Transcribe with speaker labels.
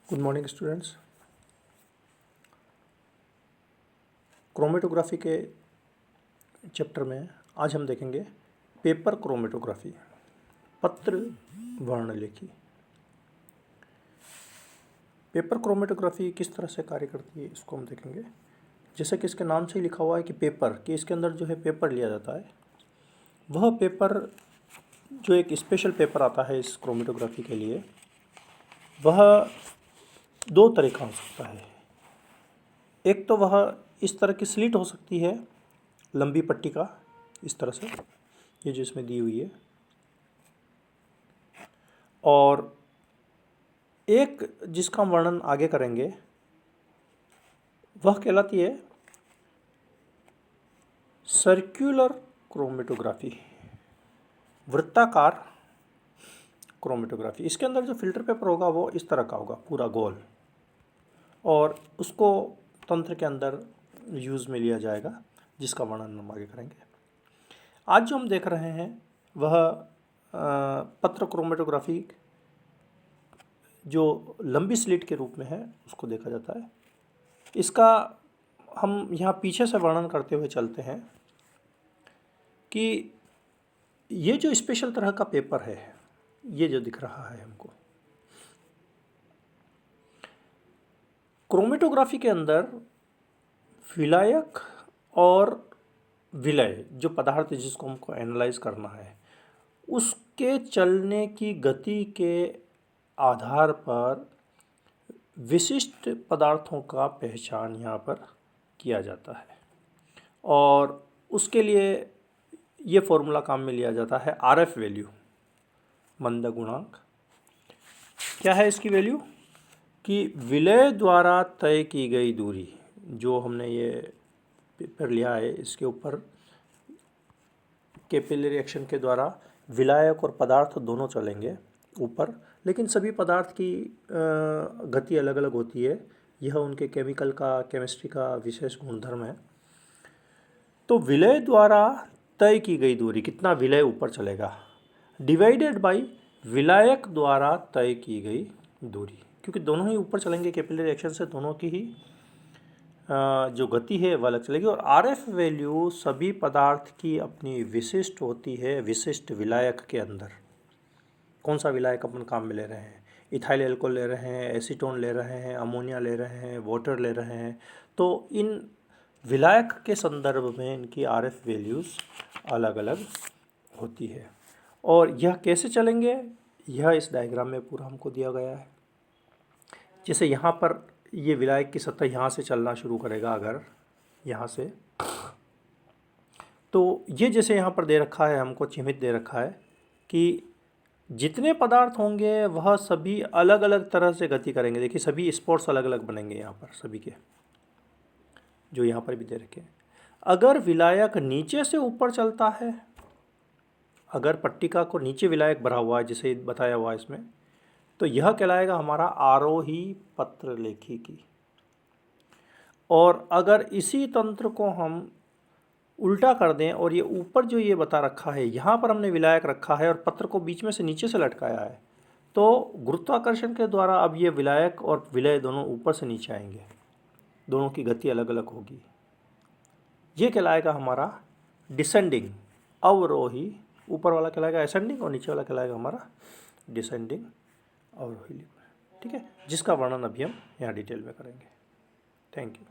Speaker 1: Good morning students. Chromatography के chapter में आज हम देखेंगे पेपर क्रोमेटोग्राफी, पत्र वर्णलेखी। पेपर क्रोमेटोग्राफी किस तरह से कार्य करती है इसको हम देखेंगे। जैसे कि इसके नाम से ही लिखा हुआ है कि पेपर, कि इसके अंदर जो है पेपर लिया जाता है। वह पेपर जो एक स्पेशल पेपर आता है इस क्रोमेटोग्राफी के लिए, वह दो तरह का हो सकता है। एक तो वह इस तरह की स्लिट हो सकती है, लंबी पट्टी का, इस तरह से, ये जो इसमें दी हुई है। और एक जिसका हम वर्णन आगे करेंगे वह कहलाती है सर्कुलर क्रोमेटोग्राफी, वृत्ताकार क्रोमेटोग्राफी। इसके अंदर जो फिल्टर पेपर होगा वो इस तरह का होगा, पूरा गोल, और उसको तंत्र के अंदर यूज़ में लिया जाएगा, जिसका वर्णन हम आगे करेंगे। आज जो हम देख रहे हैं वह पत्र क्रोमेटोग्राफी जो लंबी स्लिट के रूप में है उसको देखा जाता है। इसका हम यहाँ पीछे से वर्णन करते हुए चलते हैं कि ये जो स्पेशल तरह का पेपर है, ये जो दिख रहा है हमको, क्रोमेटोग्राफी के अंदर विलायक और विलय, जो पदार्थ जिसको हमको एनालाइज करना है, उसके चलने की गति के आधार पर विशिष्ट पदार्थों का पहचान यहाँ पर किया जाता है। और उसके लिए ये फॉर्मूला काम में लिया जाता है, आरएफ वैल्यू, मंद गुणांक। क्या है इसकी वैल्यू? कि विलय द्वारा तय की गई दूरी, जो हमने ये पेपर लिया है इसके ऊपर कैपिलरी एक्शन के द्वारा विलायक और पदार्थ दोनों चलेंगे ऊपर, लेकिन सभी पदार्थ की गति अलग अलग होती है। यह उनके केमिकल का, केमिस्ट्री का विशेष गुणधर्म है। तो विलय द्वारा तय की गई दूरी, कितना विलय ऊपर चलेगा, डिवाइडेड बाय विलायक द्वारा तय की गई दूरी, क्योंकि दोनों ही ऊपर चलेंगे कैपिलरी एक्शन से, दोनों की ही जो गति है वह अलग चलेगी। और आरएफ वैल्यू सभी पदार्थ की अपनी विशिष्ट होती है, विशिष्ट विलायक के अंदर। कौन सा विलायक अपन काम में ले रहे हैं, इथाइल एल्कोहल ले रहे हैं, एसीटोन ले रहे हैं, अमोनिया ले रहे हैं, वाटर ले रहे हैं, तो इन विलायक के संदर्भ में इनकी आरएफ वैल्यूज़ अलग अलग होती है। और यह कैसे चलेंगे, यह इस डायग्राम में पूरा हमको दिया गया है। जैसे यहाँ पर ये विलायक की सतह यहाँ से चलना शुरू करेगा, अगर यहाँ से, तो ये जैसे यहाँ पर दे रखा है, हमको चिह्नित दे रखा है कि जितने पदार्थ होंगे वह सभी अलग अलग तरह से गति करेंगे। देखिए सभी स्पॉट्स अलग अलग बनेंगे यहाँ पर, सभी के जो यहाँ पर भी दे रखे हैं। अगर विलायक नीचे से ऊपर चलता है, अगर पट्टिका को नीचे विलायक भरा हुआ है जैसे बताया हुआ है इसमें, तो यह कहलाएगा हमारा आरोही पत्र लेखिकी। और अगर इसी तंत्र को हम उल्टा कर दें और ये ऊपर जो ये बता रखा है, यहाँ पर हमने विलायक रखा है और पत्र को बीच में से नीचे से लटकाया है, तो गुरुत्वाकर्षण के द्वारा अब ये विलायक और विलय दोनों ऊपर से नीचे आएंगे, दोनों की गति अलग अलग होगी। ये कहलाएगा हमारा डिसेंडिंग, अवरोही। ऊपर वाला कहलाएगा असेंडिंग और नीचे वाला कहलाएगा हमारा डिसेंडिंग, अवरोही। ठीक है, जिसका वर्णन अभी हम यहाँ डिटेल में करेंगे। Thank you.